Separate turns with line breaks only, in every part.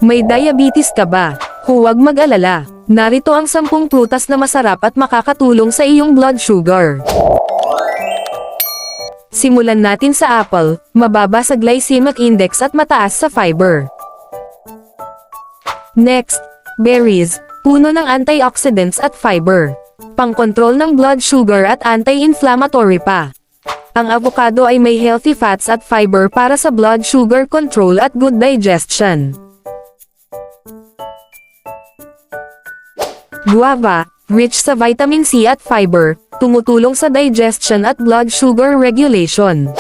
May diabetes ka ba? Huwag mag-alala. Narito ang 10 prutas na masarap at makakatulong sa iyong blood sugar. Simulan natin sa apple, mababa sa glycemic index at mataas sa fiber. Next, berries, puno ng antioxidants at fiber. Pangkontrol ng blood sugar at anti-inflammatory pa. Ang avocado ay may healthy fats at fiber para sa blood sugar control at good digestion. Guava, rich sa vitamin C at fiber, tumutulong sa digestion at blood sugar regulation.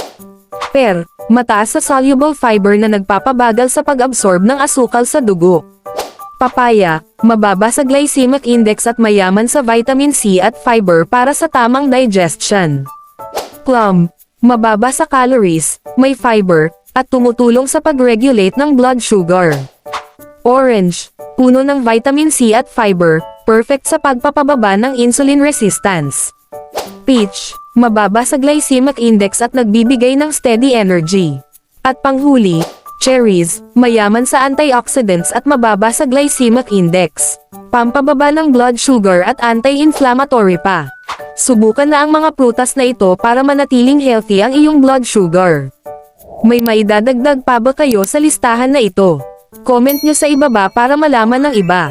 Pear, mataas sa soluble fiber na nagpapabagal sa pag-absorb ng asukal sa dugo. Papaya, mababa sa glycemic index at mayaman sa vitamin C at fiber para sa tamang digestion. Plum, mababa sa calories, may fiber, at tumutulong sa pag-regulate ng blood sugar. Orange, puno ng vitamin C at fiber, perfect sa pagpapababa ng insulin resistance. Peach, mababa sa glycemic index at nagbibigay ng steady energy. At panghuli, cherries, mayaman sa antioxidants at mababa sa glycemic index. Pampababa ng blood sugar at anti-inflammatory pa. Subukan na ang mga prutas na ito para manatiling healthy ang iyong blood sugar. May maidadagdag pa ba kayo sa listahan na ito? Comment nyo sa ibaba para malaman ng iba.